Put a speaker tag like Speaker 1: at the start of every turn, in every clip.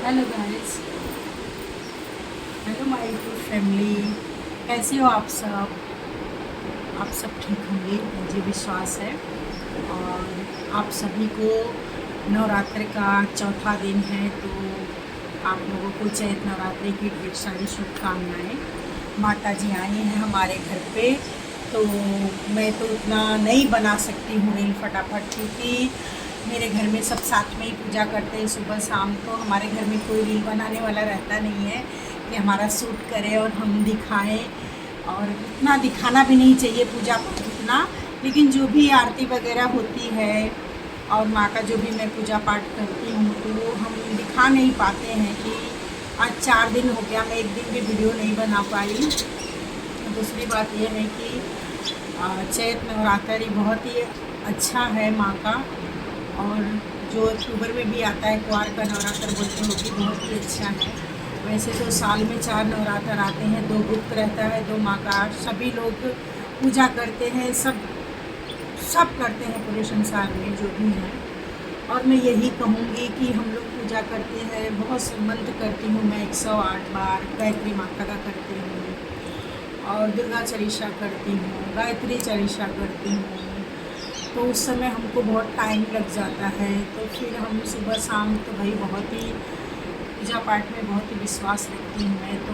Speaker 1: Hello guys. Hello my YouTube family. कैसे हो आप सब? आप सब ठीक होंगे मुझे विश्वास है। और आप सभी को नवरात्र का चौथा दिन है, तो आप लोगों को चैत नवरात्रि की ढेर सारी शुभकामनाएँ। माता जी आई हैं हमारे घर पे, तो मैं तो उतना नहीं बना सकती हूँ रील फटाफट, क्योंकि मेरे घर में सब साथ में ही पूजा करते हैं सुबह शाम। तो हमारे घर में कोई रील बनाने वाला रहता नहीं है कि हमारा शूट करे और हम दिखाएं। और इतना दिखाना भी नहीं चाहिए पूजा पाठ उतना, लेकिन जो भी आरती वगैरह होती है और माँ का जो भी मैं पूजा पाठ करती हूँ, तो वो हम दिखा नहीं पाते हैं कि आज 4 दिन हो गया मैं एक दिन भी वीडियो नहीं बना पाई। दूसरी बात यह है कि चैत नवरात्रि बहुत ही अच्छा है माँ का। और जो अक्टूबर में भी आता है कुआर का नवरात्र बोलते हैं, वो भी बहुत ही अच्छा है। वैसे तो साल में 4 नवरात्र आते हैं, 2 गुप्त रहता है, 2 माँ का। सभी लोग पूजा करते हैं, सब सब करते हैं पूरे संसार में जो भी हैं। और मैं यही कहूँगी कि हम लोग पूजा करते हैं, बहुत से मंत्र करती हूँ मैं 108 बार गायत्री माता का करती हूँ, और दुर्गा चालीसा करती हूँ, गायत्री चालीसा करती हूँ। तो उस समय हमको बहुत टाइम लग जाता है, तो फिर हम सुबह शाम तो भाई बहुत ही पूजा पाठ में बहुत ही विश्वास रखती हूँ मैं, तो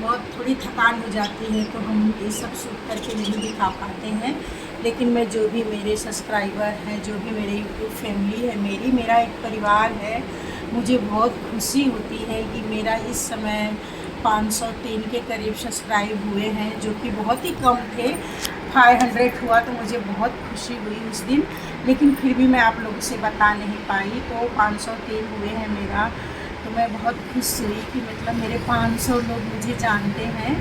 Speaker 1: बहुत थोड़ी थकान हो जाती है, तो हम ये सब शूट करके नहीं दिखा पाते हैं। लेकिन मैं जो भी मेरे सब्सक्राइबर हैं, जो भी मेरे यूट्यूब फैमिली है, मेरा एक परिवार है, मुझे बहुत खुशी होती है कि मेरा इस समय 503 के करीब सब्सक्राइब हुए हैं, जो कि बहुत ही कम थे। 500 हुआ तो मुझे बहुत खुशी हुई उस दिन, लेकिन फिर भी मैं आप लोगों से बता नहीं पाई। तो 503 हुए हैं मेरा, तो मैं बहुत खुश हुई कि मतलब मेरे 500 लोग मुझे जानते हैं।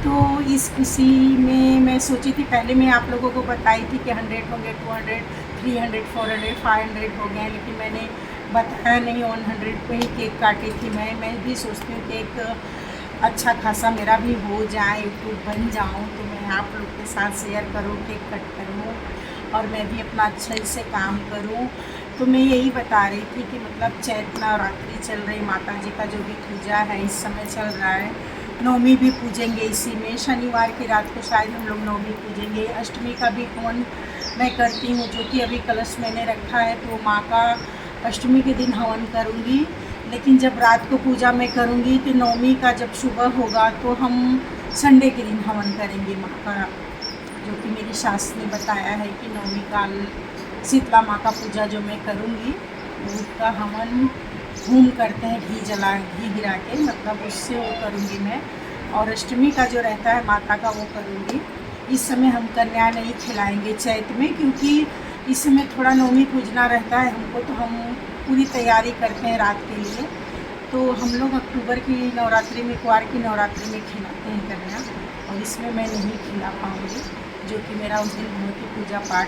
Speaker 1: तो इस खुशी में मैं सोची थी, पहले मैं आप लोगों को बताई थी कि 100 होंगे, 200, 300, 400, 500 हो गए, लेकिन मैंने बताया नहीं। 100 पे ही केक काटी थी मैं भी सोचती हूँ कि एक अच्छा खासा मेरा भी हो जाए, यूट्यूब बन जाऊँ, तो मैं आप लोग के साथ शेयर करूँ, केक कट करूँ, और मैं भी अपना अच्छे से काम करूँ। तो मैं यही बता रही थी कि मतलब चैत नवरात्रि चल रही, माता जी का जो भी पूजा है इस समय चल रहा है। नवमी भी पूजेंगे इसी में, शनिवार की रात को शायद हम लोग नवमी पूजेंगे। अष्टमी का भी हवन मैं करती हूँ, जो कि अभी कलश मैंने रखा है, तो माँ का अष्टमी के दिन हवन करूँगी। लेकिन जब रात को पूजा मैं करूँगी, तो नवमी का जब सुबह होगा तो हम संडे के दिन हवन करेंगे माँ का, जो कि मेरी सास ने बताया है कि नवमी का शीतला माँ का पूजा जो मैं करूँगी, उसका हवन होम करते हैं, घी गिरा के, मतलब उससे वो करूँगी मैं। और अष्टमी का जो रहता है माता का, वो करूँगी। इस समय हम कन्या नहीं खिलाएंगे चैत में, क्योंकि इस समय थोड़ा नवमी पूजना रहता है हमको, तो हम पूरी तैयारी करते हैं रात के लिए। तो हम लोग अक्टूबर की नवरात्रि में, कुआर की नवरात्रि में खिलाते हैं कन्या, और इसमें मैं नहीं खिला पाऊँगी, जो कि मेरा उस दिन बहुत ही पूजा पाठ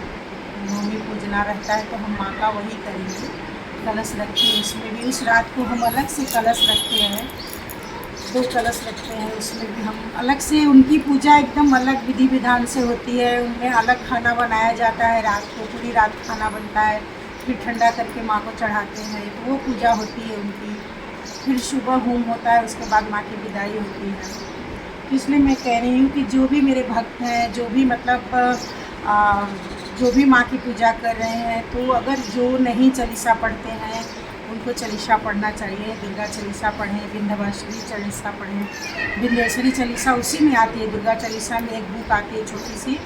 Speaker 1: नवमी पूजना रहता है, तो हम माँ का वही करेंगे। कलश रखी है उसमें भी, उस रात को हम अलग से कलश रखते हैं, 2 कलश रखते हैं, उसमें भी हम अलग से, उनकी पूजा एकदम अलग विधि विधान से होती है। उनमें अलग खाना बनाया जाता है, रात को पूरी रात खाना बनता है, फिर ठंडा करके माँ को चढ़ाते हैं, तो वो पूजा होती है उनकी। फिर सुबह होम होता है, उसके बाद माँ की विदाई होती है। तो इसलिए मैं कह रही हूँ कि जो भी मेरे भक्त हैं, जो भी मतलब आ, जो भी माँ की पूजा कर रहे हैं, तो अगर जो नहीं चालीसा पढ़ते हैं उनको चालीसा पढ़ना चाहिए। दुर्गा चालीसा पढ़ें, विंध्यवासिनी चालीसा पढ़ें। विंध्यवासिनी चालीसा उसी में आती है, दुर्गा चालीसा में एक बुक आती है छोटी सी,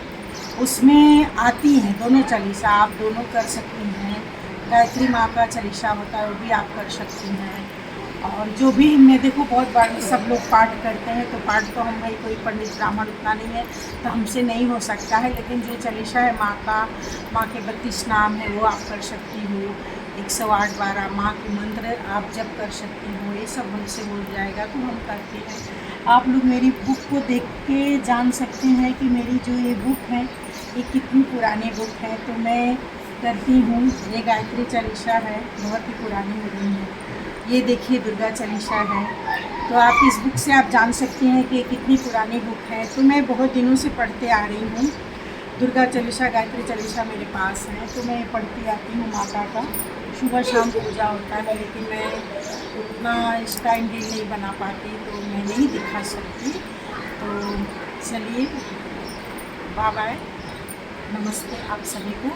Speaker 1: उसमें आती हैं दोनों चालीसा, आप दोनों कर सकती हैं। गायत्री माँ का चालीसा होता है, वो भी आप कर सकती हैं। और जो भी मैं देखो बहुत बार सब लोग पाठ करते हैं, तो पाठ तो हम भाई कोई पंडित ब्राह्मण उतना नहीं है, तो हमसे नहीं हो सकता है। लेकिन जो चालीसा है माँ का, माँ के 32 नाम है, वो आप कर सकती हो। 108 बार माँ के मंत्र आप जब कर सकती हो, ये सब हमसे हो जाएगा, तो हम करते हैं। आप लोग मेरी बुक को देख के जान सकते हैं कि मेरी जो ये बुक है, ये कितनी पुरानी बुक है। तो मैं करती हूँ, ये गायत्री चालीसा है, बहुत ही पुरानी हो गई है। ये देखिए दुर्गा चालीसा है, तो आप इस बुक से आप जान सकते हैं कि कितनी पुरानी बुक है। तो मैं बहुत दिनों से पढ़ते आ रही हूँ। दुर्गा चालीसा, गायत्री चालीसा मेरे पास है, तो मैं पढ़ती आती हूँ माता का। सुबह शाम पूजा होता है, लेकिन मैं उतना इस टाइम भी नहीं बना पाती, तो मैं नहीं दिखा सकती। तो चलिए, बाय बाय, नमस्ते आप सभी को।